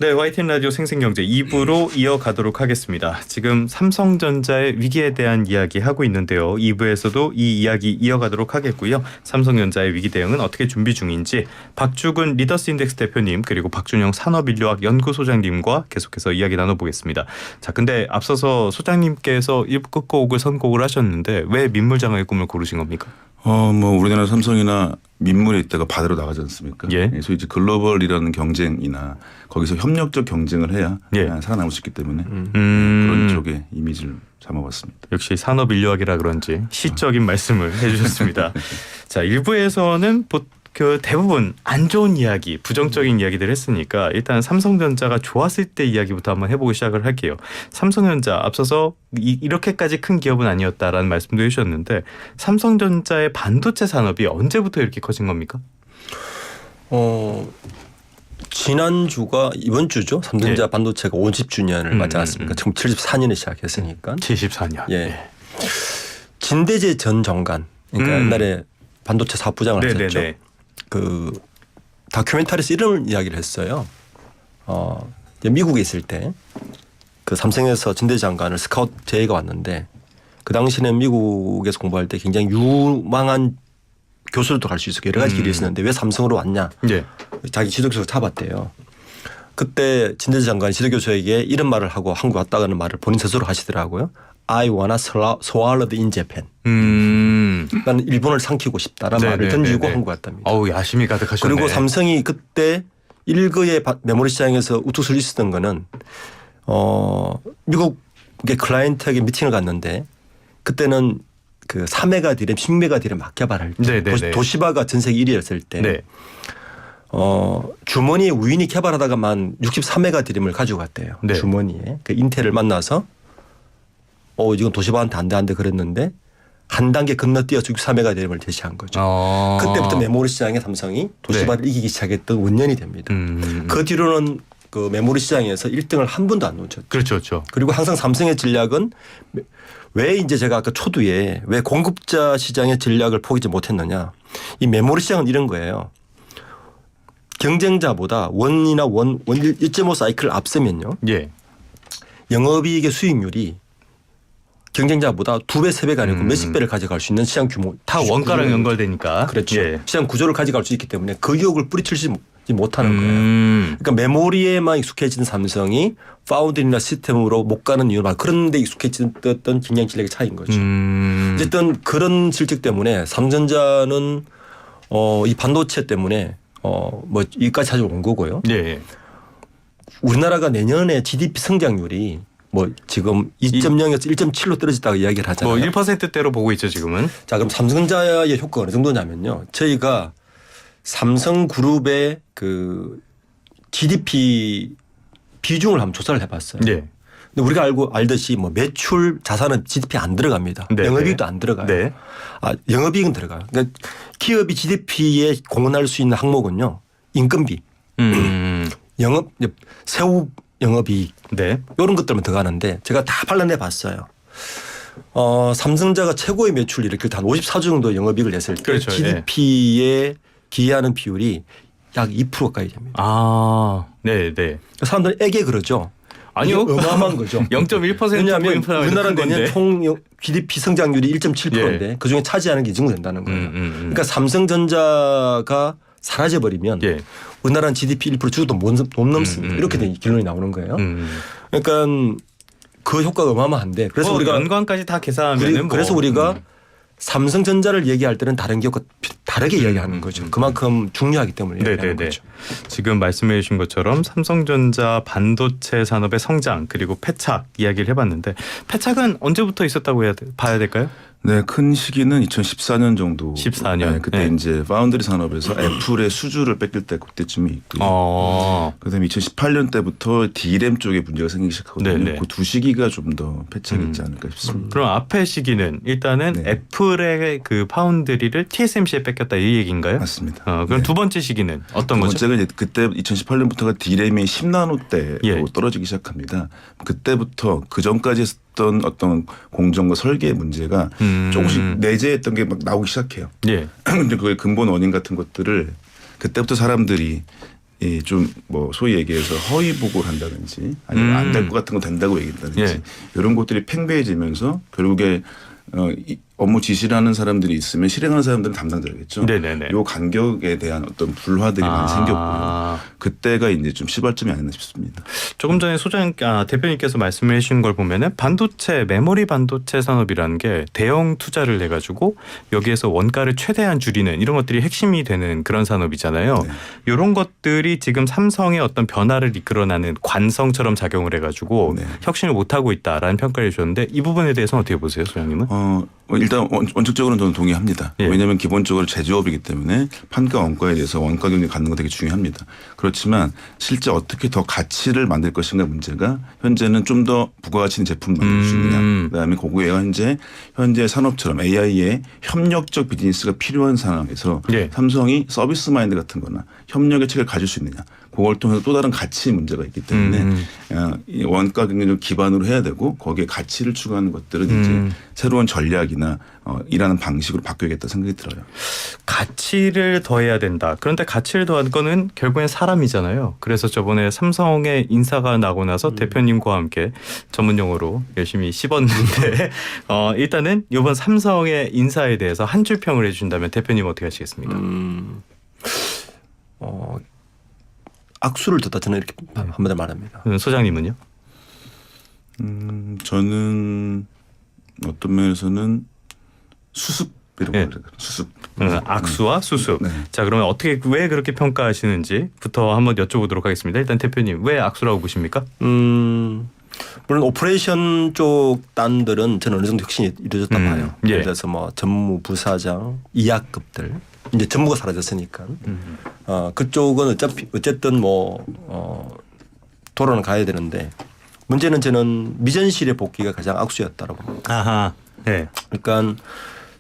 네, YTN 라디오 생생경제 2부로 이어가도록 하겠습니다. 지금 삼성전자의 위기에 대한 이야기 하고 있는데요. 2부에서도 이 이야기 이어가도록 하겠고요. 삼성전자의 위기 대응은 어떻게 준비 중인지 박주근 리더스인덱스 대표님 그리고 박준영 산업인류학 연구소장님과 계속해서 이야기 나눠보겠습니다. 자, 근데 앞서서 소장님께서 1부 끝곡을 선곡을 하셨는데 왜 민물장어의 꿈을 고르신 겁니까? 뭐 우리나라 삼성이나 민물에 있다가 바다로 나가지 않습니까? 예. 그래서 이제 글로벌이라는 경쟁이나 거기서 협력적 경쟁을 해야 예. 살아남을 수 있기 때문에 그런 쪽의 이미지를 잡아봤습니다. 역시 산업인류학이라 그런지 시적인 말씀을 해주셨습니다. 자, 1부에서는 대부분 안 좋은 이야기, 부정적인 이야기들 했으니까 일단 삼성전자가 좋았을 때 이야기부터 한번 해보고 시작을 할게요. 삼성전자 앞서서 이렇게까지 큰 기업은 아니었다라는 말씀도 해주셨는데 삼성전자의 반도체 산업이 언제부터 이렇게 커진 겁니까? 지난주가 이번 주죠. 삼성전자 반도체가 50주년을 맞지 않았습니까? 1974년에 시작했으니까. 74년. 예. 진대재 전 정관, 그러니까 옛날에 반도체 사업부장을 하셨죠. 네네네. 그 다큐멘터리에서 이런 이야기를 했어요. 미국에 있을 때 그 삼성에서 진대재 장관을 스카우트 제의가 왔는데 그 당시는 미국에서 공부할 때 굉장히 유망한 교수로도 갈 수 있었고 여러 가지 길이 있었는데 왜 삼성으로 왔냐. 예. 자기 지도교수 잡았대요. 그때 진대재 장관이 지도교수에게 이런 말을 하고 한국 왔다가는 말을 본인 스스로 하시더라고요. I wanna swallowed in Japan. 나는 일본을 삼키고 싶다라는 말을 던지고 한국 왔답니다. 어우, 야심이 가득하셨네. 그리고 삼성이 그때 일거의 메모리 시장에서 우뚝 서 있었던 거는 미국의 클라이언트에게 미팅을 갔는데 그때는 그 3메가 디램, 10메가 디램 막 개발할 때 도시바가 전 세계 1위였을 때 네. 주머니에 우연히 개발하다가만 63메가 디램을 가지고 갔대요. 네. 주머니에. 그 인텔을 만나서 이건 도시바한테 안 돼 그랬는데 한 단계 건너뛰어서 64메가 디램을 제시한 거죠. 그때부터 메모리 시장에 삼성이 도시바를 이기기 시작했던 원년이 됩니다. 그 뒤로는 그 메모리 시장에서 1등을 한 번도 안 놓쳤죠. 그렇죠. 그리고 항상 삼성의 전략은 왜 이제 제가 아까 초두에 왜 공급자 시장의 전략을 포기하지 못했느냐. 이 메모리 시장은 이런 거예요. 경쟁자보다 원이나 1.5 사이클을 앞서면요. 예. 영업이익의 수익률이 경쟁자보다 2배, 3배가 아니고 몇십 배를 가져갈 수 있는 시장 규모. 다 원가랑 연결되니까. 그렇죠. 예. 시장 구조를 가져갈 수 있기 때문에 그 유혹을 뿌리치지 못하는 거예요. 그러니까 메모리에만 익숙해진 삼성이 파운드리나 시스템으로 못 가는 이유는 그런 데 익숙해졌던 경쟁 전략의 차이인 거죠. 어쨌든 그런 실적 때문에 삼성전자는 이 반도체 때문에 여기까지 찾아온 거고요. 예. 우리나라가 내년에 GDP 성장률이 지금 2.0에서 1.7로 떨어졌다고 이야기를 하잖아요. 1%대로 보고 있죠 지금은. 자, 그럼 삼성전자의 효과가 어느 정도냐면요. 저희가 삼성그룹의 그 GDP 비중을 한번 조사를 해봤어요. 네. 근데 우리가 알듯이 매출 자산은 GDP 안 들어갑니다. 네. 영업이익도 안 들어가요. 네. 영업이익은 들어가요. 그러니까 기업이 GDP에 공헌할 수 있는 항목은요. 인건비, 세후 영업이익 이런 것들만 들어가는데 제가 다 발라내 봤어요. 삼성자가 최고의 매출 이렇게 한 54조 정도 영업이익을 냈을 때 그렇죠. GDP에 기여하는 비율이 약 2% 가까이 됩니다. 네. 사람들은 애게 그러죠. 아니요. 어마어마한 거죠. 0.1% 왜냐하면 우리나라 내년 총 GDP 성장률이 1.7%인데 그중에 차지하는 게 이 정도 된다는 거예요. 그러니까 삼성전자가 사라져버리면 우리나라는 GDP 1% 주도 못 넘습니다. 이렇게 된 결론이 나오는 거예요. 그러니까 그 효과가 어마어마한데 그래서 우리가 연관까지 다 계산하면 그래서 우리가 삼성전자를 얘기할 때는 다른 기업과 다르게 이야기하는 거죠. 그만큼 중요하기 때문에 얘기하는 거죠. 지금 말씀해 주신 것처럼 삼성전자 반도체 산업의 성장 그리고 패착 이야기를 해봤는데 패착은 언제부터 있었다고 봐야 될까요? 네, 큰 시기는 2014년 정도. 14년. 네, 그때 이제 파운드리 산업에서 애플의 수주를 뺏길 때 그때쯤이 있고요. 그다음에 2018년 때부터 D램 쪽에 문제가 생기기 시작하거든요. 그 두 시기가 좀 더 패착했지 않을까 싶습니다. 그럼 앞의 시기는 일단은 애플의 그 파운드리를 TSMC에 뺏겼다 이 얘기인가요? 맞습니다. 그럼 두 번째 시기는 어떤 거죠? 두 번째가 이제 그때 2018년부터가 D램이 10나노대로 떨어지기 시작합니다. 그때부터 그 전까지 했던 어떤 공정과 설계의 문제가 조금씩 내재했던 게 막 나오기 시작해요. 그런데 그의 근본 원인 같은 것들을 그때부터 사람들이 좀 뭐 소위 얘기해서 허위 보고를 한다든지 아니면 안 될 것 같은 거 된다고 얘기한다든지 예. 이런 것들이 팽배해지면서 결국에 이 업무 지시를 하는 사람들이 있으면 실행하는 사람들은 담당자겠죠. 네네네. 요 간격에 대한 어떤 불화들이 많이 생겼고요. 그때가 이제 좀 시발점이 아니었나 싶습니다. 조금 전에 대표님께서 말씀해 주신 걸 보면은 메모리 반도체 산업이라는 게 대형 투자를 해가지고 여기에서 원가를 최대한 줄이는 이런 것들이 핵심이 되는 그런 산업이잖아요. 네. 이런 것들이 지금 삼성의 어떤 변화를 이끌어나는 관성처럼 작용을 해가지고 네. 혁신을 못하고 있다라는 평가를 해주셨는데 이 부분에 대해서는 어떻게 보세요, 소장님은? 일단 원칙적으로는 저는 동의합니다. 예. 왜냐하면 기본적으로 제조업이기 때문에 판가 원가에 대해서 원가 경쟁이 갖는 거 되게 중요합니다. 그렇지만 실제 어떻게 더 가치를 만들 것인가 문제가 현재는 좀 더 부가가치 있는 제품을 만들 수 있느냐. 그다음에 그거에 현재 산업처럼 AI의 협력적 비즈니스가 필요한 상황에서 예. 삼성이 서비스 마인드 같은 거나 협력의 책을 가질 수 있느냐. 그걸 통해서 또 다른 가치 문제가 있기 때문에 이 원가 경쟁을 기반으로 해야 되고 거기에 가치를 추구하는 것들은 이제 새로운 전략이나 일하는 방식으로 바뀌어야겠다 생각이 들어요. 가치를 더해야 된다. 그런데 가치를 더한 거는 결국엔 사람이잖아요. 그래서 저번에 삼성의 인사가 나고 나서 대표님과 함께 전문 용어로 열심히 씹었는데 일단은 이번 삼성의 인사에 대해서 한 줄 평을 해주신다면 대표님 어떻게 하시겠습니까? 악수를 듣다 저는 이렇게 한마디 말합니다. 소장님은요? 저는 어떤 면에서는 수습이라고 예. 그래요. 수습. 악수와 수습. 네. 자, 그러면 왜 그렇게 평가하시는지부터 한번 여쭤보도록 하겠습니다. 일단 대표님 왜 악수라고 보십니까? 물론 오퍼레이션 쪽 단들은 저는 어느 정도 혁신이 이루어졌다 봐요. 예. 예를 들어서 뭐 전무 부사장, 이하급들 이제 전무가 사라졌으니까 그쪽은 어쨌든 돌아는 가야 되는데 문제는 저는 미전실의 복귀가 가장 악수였다고 봅니다. 아하. 네. 그러니까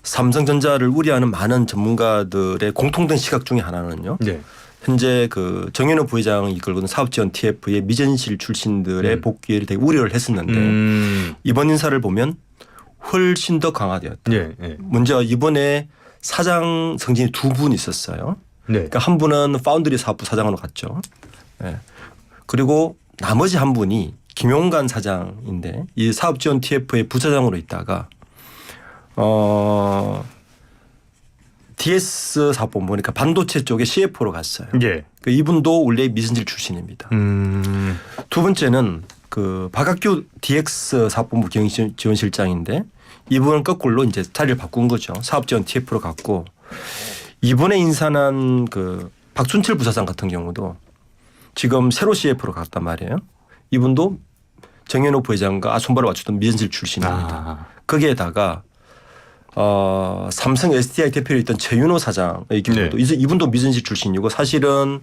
삼성전자를 우려하는 많은 전문가들의 공통된 시각 중에 하나는요. 네. 현재 그 정현호 부회장이 이끌고는 사업지원 TF의 미전실 출신들의 복귀를 되게 우려를 했었는데 이번 인사를 보면 훨씬 더 강화되었다. 예. 예. 먼저 이번에 사장 승진이 두 분 있었어요. 네. 그러니까 한 분은 파운드리 사업부 사장으로 갔죠. 네. 그리고 나머지 한 분이 김용관 사장인데 이 사업지원 TF의 부사장으로 있다가 DS 사업본 보니까 반도체 쪽에 CFO로 갔어요. 예. 그 이분도 원래 미전실 출신입니다. 두 번째는 그 박학규 DX 사업본부 경영지원실장인데 이분은 거꾸로 이제 자리를 바꾼 거죠. 사업지원 TF로 갔고 이번에 인사한 그 박순철 부사장 같은 경우도 지금 새로 CF로 갔단 말이에요. 이분도 정현호 부회장과 손발을 맞추던 미전실 출신입니다. 거기에다가 삼성 SDI 대표로 있던 최윤호 사장의 경우도 이분도 미전실 출신이고 사실은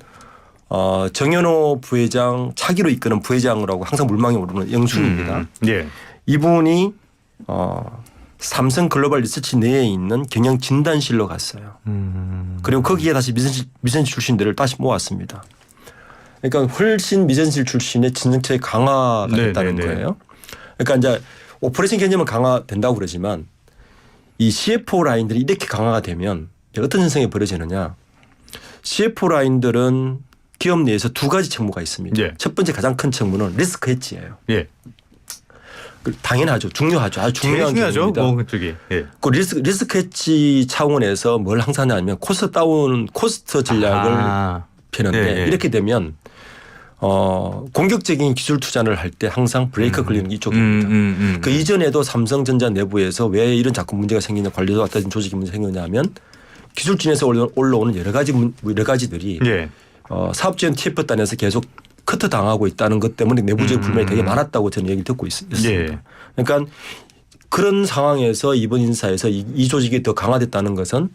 정현호 부회장 차기로 이끄는 부회장이라고 항상 물망에 오르는 영순입니다. 예. 이분이 삼성 글로벌 리서치 내에 있는 경영 진단실로 갔어요. 그리고 거기에 다시 미전실 출신들을 다시 모았습니다. 그러니까 훨씬 미전실 출신의 진정체의 강화가 됐다는 거예요. 그러니까 이제 오퍼레이션 개념은 강화된다고 그러지만 이 CFO 라인들이 이렇게 강화가 되면 어떤 현상이 벌어지느냐. CFO 라인들은 기업 내에서 두 가지 책무가 있습니다. 예. 첫 번째 가장 큰 책무는 리스크 해지예요. 예. 당연하죠. 중요하죠. 아주 중요한 중요하죠. 부분입니다. 예. 그 리스크 해지 차원에서 뭘 항상 하냐면 코스트 전략을 펴는데 이렇게 되면 공격적인 기술 투자를 할 때 항상 브레이크 걸리는 게 이쪽입니다. 그 이전에도 삼성전자 내부에서 왜 이런 자꾸 문제가 생기냐 관리자 같은 조직이 문제 생기냐면 기술진에서 올라오는 여러 가지들이 사업지원 TF단에서 계속 커트 당하고 있다는 것 때문에 내부적 불만이 되게 많았다고 저는 얘기를 듣고 있습니다. 그러니까 그런 상황에서 이번 인사에서 이 조직이 더 강화됐다는 것은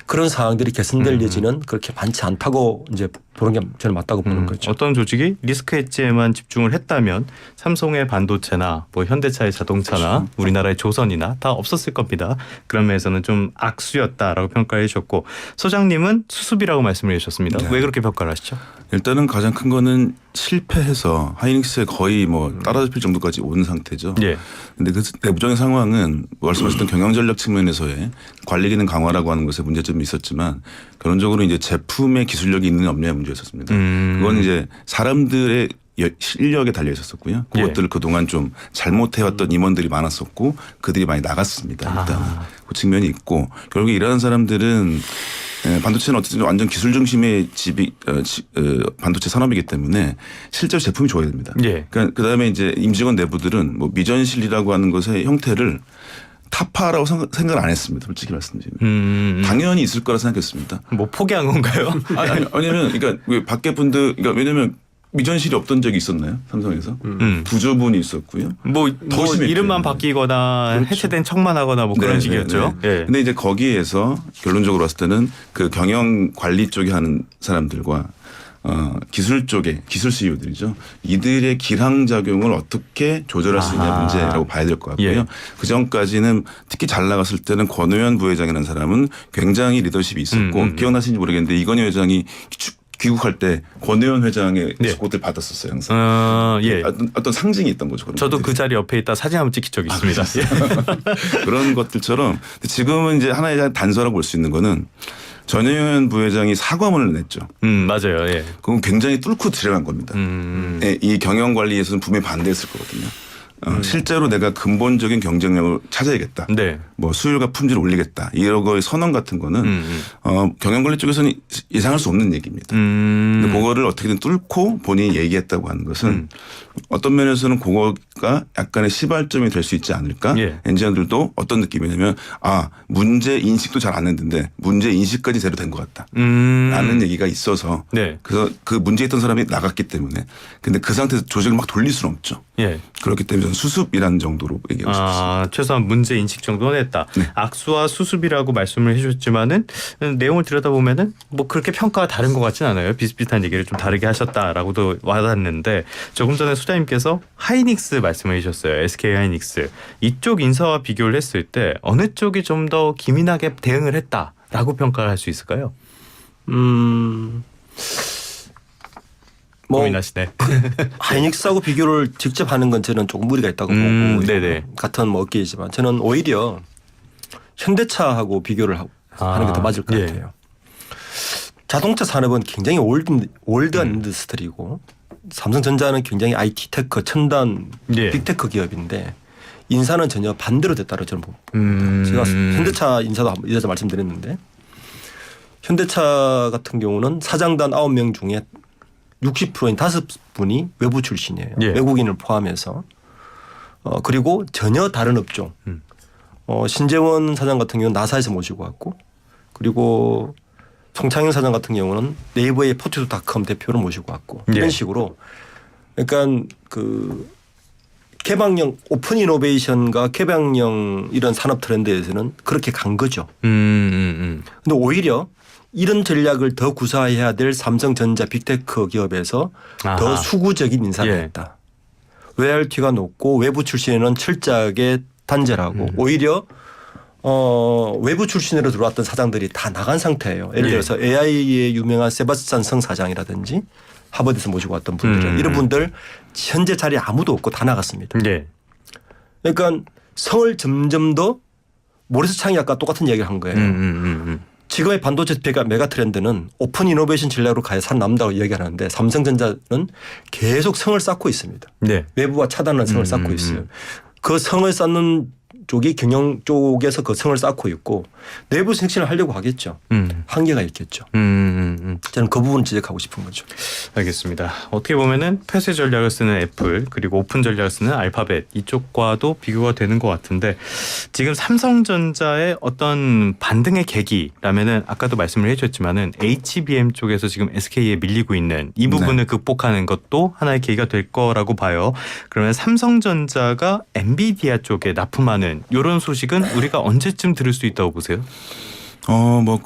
그런 상황들이 개선될 여지는 그렇게 많지 않다고 이제 보는 게 저는 맞다고 보는 거죠. 어떤 조직이 리스크 해지에만 집중을 했다면 삼성의 반도체나 뭐 현대차의 자동차나 그렇죠. 우리나라의 조선이나 다 없었을 겁니다. 그런 면에서는 좀 악수였다라고 평가해 주셨고 소장님은 수습이라고 말씀을 해주셨습니다. 네. 왜 그렇게 평가를 하시죠? 일단은 가장 큰 거는 실패해서 하이닉스에 거의 뭐 따라잡힐 정도까지 온 상태죠. 그런데 그 내부적인 상황은 말씀하셨던 경영전략 측면에서의 관리 기능 강화라고 하는 것에 문제점이 있었지만 결론적으로 이제 제품의 기술력이 있는 없냐의 문제였었습니다. 그건 이제 사람들의 실력에 달려 있었었고요. 그것들을 그동안 좀 잘못해왔던 임원들이 많았었고 그들이 많이 나갔습니다. 일단 그 측면이 있고 결국에 일하는 사람들은 반도체는 어쨌든 완전 기술 중심의 반도체 산업이기 때문에 실제로 제품이 좋아야 됩니다. 예. 그러니까 그다음에 이제 임직원 내부들은 뭐 미전실이라고 하는 것의 형태를 타파라고 생각을 안 했습니다. 솔직히 말씀드리면. 당연히 있을 거라 생각했습니다. 뭐 포기한 건가요? 아니, 왜냐면 그러니까 왜 밖에 분들 그러니까 왜냐면 미전실이 없던 적이 있었나요? 삼성에서 부조분이 있었고요. 뭐 이름만 바뀌거나 그렇죠. 해체된 척만 하거나 뭐 그런 네, 식이었죠. 네, 네. 예. 근데 이제 거기에서 결론적으로 봤을 때는 그 경영 관리 쪽에 하는 사람들과 기술 쪽에 기술 CEO들이죠. 이들의 기량 작용을 어떻게 조절할 수 있냐 문제라고 봐야 될 것 같고요. 예. 그 전까지는 특히 잘 나갔을 때는 권오현 부회장이라는 사람은 굉장히 리더십이 있었고 기억나시는지 모르겠는데 이건희 회장이 귀국할 때 권오현 회장의 네. 꽃을 받았었어요. 항상. 예. 어떤 상징이 있던 거죠. 그런 저도 것들이. 그 자리 옆에 있다 사진 한번 찍힌 적이 있습니다. 그런 것들처럼 지금은 이제 하나의 단서라고 볼 수 있는 거는 전혜연 부회장이 사과문을 냈죠. 맞아요. 예. 그건 굉장히 뚫고 들어간 겁니다. 예, 이 경영 관리에서는 분명히 반대했을 거거든요. 실제로 내가 근본적인 경쟁력을 찾아야겠다. 네. 뭐 수율과 품질을 올리겠다. 이런 거의 선언 같은 거는 경영관리 쪽에서는 예상할 수 없는 얘기입니다. 근데 그거를 어떻게든 뚫고 본인이 얘기했다고 하는 것은 어떤 면에서는 그거가 약간의 시발점이 될 수 있지 않을까. 예. 엔지니어들도 어떤 느낌이냐면 문제 인식도 잘 안 했는데 문제 인식까지 제대로 된 것 같다. 라는 얘기가 있어서 네. 그래서 그 문제 있던 사람이 나갔기 때문에 근데 그 상태에서 조직을 막 돌릴 수는 없죠. 예. 그렇기 때문에 저는 수습이라는 정도로 얘기하고 싶습니다. 최소한 문제 인식 정도는 했다. 네. 악수와 수습이라고 말씀을 해주셨지만은 내용을 들여다보면은 뭐 그렇게 평가가 다른 것 같진 않아요. 비슷비슷한 얘기를 좀 다르게 하셨다라고도 와닿는데 조금 전에 소장님께서 하이닉스 말씀을 해주셨어요. SK 하이닉스 이쪽 인사와 비교를 했을 때 어느 쪽이 좀 더 기민하게 대응을 했다라고 평가를 할 수 있을까요? 뭐 고민하시네. 하이닉스하고 비교를 직접 하는 건 저는 조금 무리가 있다고 보고 네네. 같은 뭐 업계이지만 저는 오히려 현대차하고 비교를 하는 게 더 맞을 것 예. 같아요. 자동차 산업은 굉장히 올드한 인더스트리고 삼성전자는 굉장히 IT 테크 첨단 예. 빅테크 기업인데 인사는 전혀 반대로 됐다고 저는 봅니다. 제가 현대차 인사도 한번 이래서 말씀드렸는데 현대차 같은 경우는 사장단 9명 중에 60%인 5분이 외부 출신이에요. 예. 외국인을 포함해서. 그리고 전혀 다른 업종. 신재원 사장 같은 경우는 나사에서 모시고 왔고 그리고 송창영 사장 같은 경우는 네이버의 포티도닷컴 대표를 모시고 왔고 예. 이런 식으로 그러니까 그 개방형 오픈 이노베이션과 개방형 이런 산업 트렌드에서는 그렇게 간 거죠. 근데 오히려 이런 전략을 더 구사해야 될 삼성전자 빅테크 기업에서 더 수구적인 인사를 예. 했다. 로열티가 높고 외부 출신에는 철저하게 단절하고 오히려 외부 출신으로 들어왔던 사장들이 다 나간 상태예요. 예를 들어서 AI의 유명한 세바스찬 성 사장이라든지 하버드에서 모시고 왔던 분들은 이런 분들 현재 자리에 아무도 없고 다 나갔습니다. 네. 그러니까 성을 점점 더 모리스 창이 아까 똑같은 이야기를 한 거예요. 지금의 반도체 메가 트렌드는 오픈 이노베이션 전략으로 가야 살아남는다고 이야기하는데 삼성전자는 계속 성을 쌓고 있습니다. 네. 외부와 차단하는 성을 쌓고 있어요. 그 성을 쌓는 쪽이 경영 쪽에서 그 성을 쌓고 있고 내부 혁신을 하려고 하겠죠. 한계가 있겠죠. 저는 그 부분을 지적하고 싶은 거죠. 알겠습니다. 어떻게 보면은 폐쇄 전략을 쓰는 애플 그리고 오픈 전략을 쓰는 알파벳 이쪽과도 비교가 되는 것 같은데 지금 삼성전자의 어떤 반등의 계기라면은 아까도 말씀을 해주셨지만은 HBM 쪽에서 지금 SK에 밀리고 있는 이 부분을 극복하는 것도 하나의 계기가 될 거라고 봐요. 그러면 삼성전자가 엔비디아 쪽에 납품하는 이런 소식은 우리가 언제쯤 들을 수 있다고 보세요? 뭐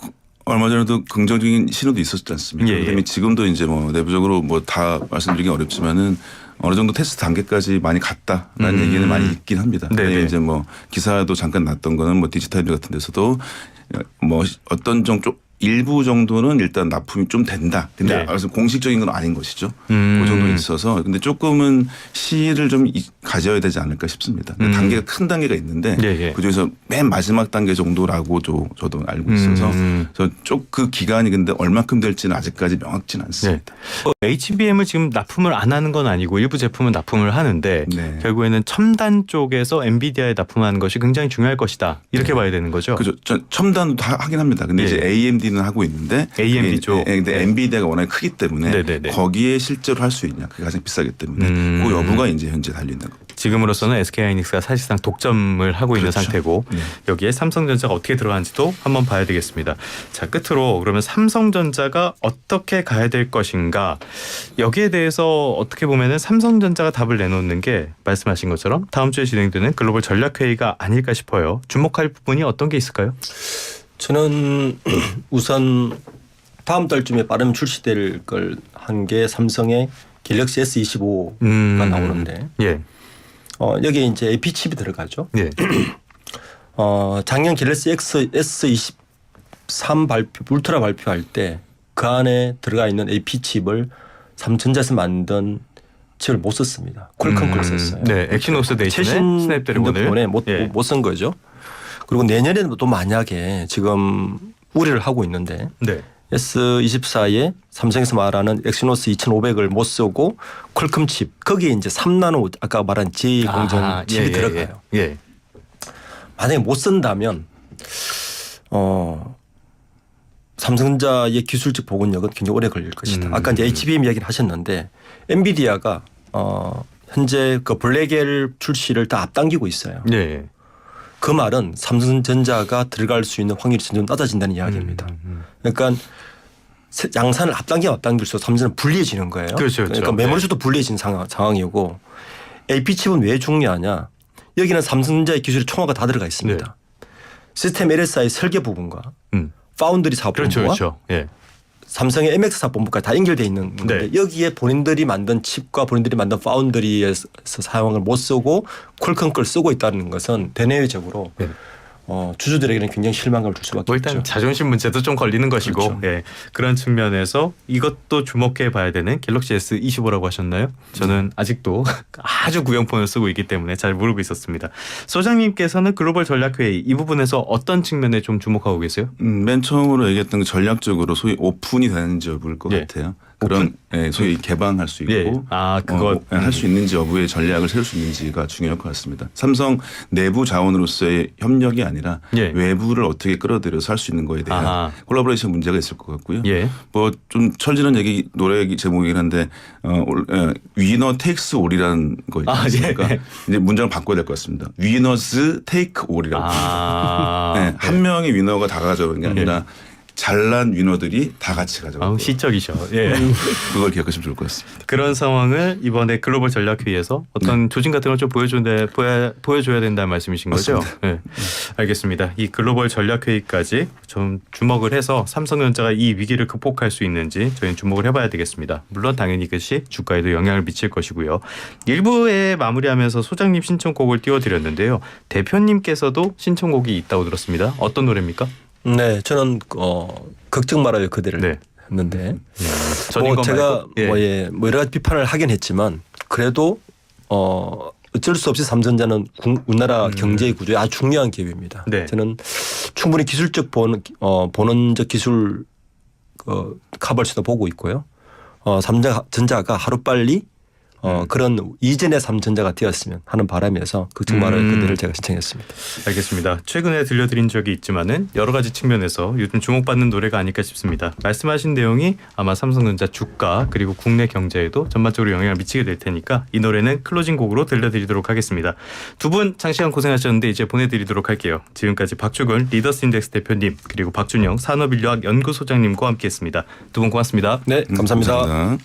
얼마 전에도 긍정적인 신호도 있었지 않습니까? 예, 예. 그다음에 지금도 이제 뭐 내부적으로 뭐 다 말씀드리기 어렵지만은 어느 정도 테스트 단계까지 많이 갔다라는 얘기는 많이 있긴 합니다. 그다음에 이제 뭐 기사도 잠깐 났던 거는 뭐 디지털 같은 데서도 뭐 어떤 쪽 일부 정도는 일단 납품이 좀 된다. 근데 네. 공식적인 건 아닌 것이죠. 그 정도 있어서 근데 조금은 시일을 좀 가져야 되지 않을까 싶습니다. 단계가 큰 단계가 있는데 예. 그중에서 맨 마지막 단계 정도라고 저도 알고 있어서 쪽 그 기간이 근데 얼마큼 될지는 아직까지 명확지는 않습니다. HBM을 지금 납품을 안 하는 건 아니고 일부 제품은 납품을 하는데 네. 결국에는 첨단 쪽에서 엔비디아에 납품하는 것이 굉장히 중요할 것이다. 이렇게 봐야 되는 거죠. 그죠. 첨단도 하긴 합니다. 근데 예. 이제 AMD는 하고 있는데 AMD 쪽. 근데 네. 엔비디아가 워낙에 크기 때문에 네네네. 거기에 실제로 할 수 있냐. 그게 가장 비싸기 때문에 그 여부가 이제 현재 달리는 거고. 지금으로서는 SK하이닉스가 사실상 독점을 하고 있는 그렇죠. 상태고 네. 여기에 삼성전자가 어떻게 들어가는지도 한번 봐야 되겠습니다. 자, 끝으로 그러면 삼성전자가 어떻게 가야 될 것인가, 여기에 대해서 어떻게 보면은 삼성전자가 답을 내놓는 게 말씀하신 것처럼 다음 주에 진행되는 글로벌 전략회의가 아닐까 싶어요. 주목할 부분이 어떤 게 있을까요? 저는 우선 다음 달쯤에 빠르면 출시될 걸 한 게 삼성의 갤럭시 S25가 나오는데 예. 여기에 이제 AP 칩이 들어가죠. 예. 작년 갤럭시 S23 울트라 발표할 때 그 안에 들어가 있는 AP 칩을 삼성전자에서 만든 칩을 못 썼습니다. 퀄컴 걸 썼어요. 네, 엑시노스 데이션의 최신 스냅드래곤을 핸드폰에 예. 못 쓴 거죠. 그리고 내년에는 또 만약에 지금 우려를 하고 있는데 네. S24에 삼성에서 말하는 엑시노스 2500을 못 쓰고 퀄컴 칩 거기에 이제 3나노 아까 말한 제2공정 칩이 들어가요. 예. 만약에 못 쓴다면 삼성전자의 기술적 보급력은 굉장히 오래 걸릴 것이다. 아까 이제 HBM 이야기를 하셨는데 엔비디아가 현재 그 블랙엘 출시를 다 앞당기고 있어요. 예. 그 말은 삼성전자가 들어갈 수 있는 확률이 점점 낮아진다는 이야기입니다. 그러니까 양산을 앞당길수록 삼성은 불리해지는 거예요. 그렇죠. 그러니까 메모리수도 불리해진 상황이고 AP 칩은 왜 중요하냐? 여기는 삼성전자의 기술이 총화가 다 들어가 있습니다. 네. 시스템 LSI 설계 부분과 파운드리 사업본부와 그렇죠. 예. 삼성의 MX 사업본부까지 다 연결되어 있는 건데 네. 여기에 본인들이 만든 칩과 본인들이 만든 파운드리에서 사용을 못 쓰고 퀄컴 걸 쓰고 있다는 것은 대내외적으로 네. 주주들에게는 굉장히 실망감을 줄 수밖에 뭐 일단 없죠. 자존심 문제도 좀 걸리는 것이고 그렇죠. 예. 그런 측면에서 이것도 주목해 봐야 되는 갤럭시 S25라고 하셨나요? 저는 아직도 아주 구형폰을 쓰고 있기 때문에 잘 모르고 있었습니다. 소장님께서는 글로벌 전략회의 이 부분에서 어떤 측면에 좀 주목하고 계세요? 맨 처음으로 얘기했던 그 전략적으로 소위 오픈이 되는지 여부일 것 예. 같아요. 그런 소위 개방할 수 있고 예. 그거 할 수 있는지 여부의 전략을 세울 수 있는지가 중요할 것 같습니다. 삼성 내부 자원으로서의 협력이 아니라 예. 외부를 어떻게 끌어들여서 할 수 있는 거에 대한 아하. 콜라보레이션 문제가 있을 것 같고요. 예. 뭐 좀 철지는 얘기 노래 제목이긴 한데 위너 테이크스 올이라는 거 있지 않습니까? 예. 이제 문장을 바꿔야 될 것 같습니다. 위너즈 테이크 올이라고. 네, 한 명의 위너가 다 가져오는 게 아니라 잘난 위너들이 다 같이 가져가고 시적이셔. 예. 그걸 기억하시면 좋을 것 같습니다. 그런 상황을 이번에 글로벌 전략회의에서 어떤 조짐 같은 걸 좀 보여줘야 된다는 말씀이신 거죠? 맞습니다. 네. 알겠습니다. 이 글로벌 전략회의까지 좀 주목을 해서 삼성전자가 이 위기를 극복할 수 있는지 저희는 주목을 해봐야 되겠습니다. 물론 당연히 그것이 주가에도 영향을 미칠 것이고요. 1부에 마무리하면서 소장님 신청곡을 띄워드렸는데요. 대표님께서도 신청곡이 있다고 들었습니다. 어떤 노래입니까? 네, 저는 걱정 말아요 그대를 네. 했는데 전인권 제가 말고? 예. 뭐 여러 가지 비판을 하긴 했지만 그래도 어쩔 수 없이 삼성전자는 우리나라 경제 구조에 아주 중요한 기업입니다. 네. 저는 충분히 기술적 본원적 기술 커버를 수도 보고 있고요. 삼성전자가 하루빨리 그런 이전의 삼성전자가 되었으면 하는 바람에서 걱정 말아요 그대를 제가 신청했습니다. 알겠습니다. 최근에 들려드린 적이 있지만은 여러 가지 측면에서 요즘 주목받는 노래가 아닐까 싶습니다. 말씀하신 내용이 아마 삼성전자 주가 그리고 국내 경제에도 전반적으로 영향을 미치게 될 테니까 이 노래는 클로징 곡으로 들려드리도록 하겠습니다. 두 분 장시간 고생하셨는데 이제 보내드리도록 할게요. 지금까지 박주근 리더스인덱스 대표님 그리고 박준영 산업인류학 연구소장님과 함께했습니다. 두 분 고맙습니다. 네, 감사합니다. 감사합니다.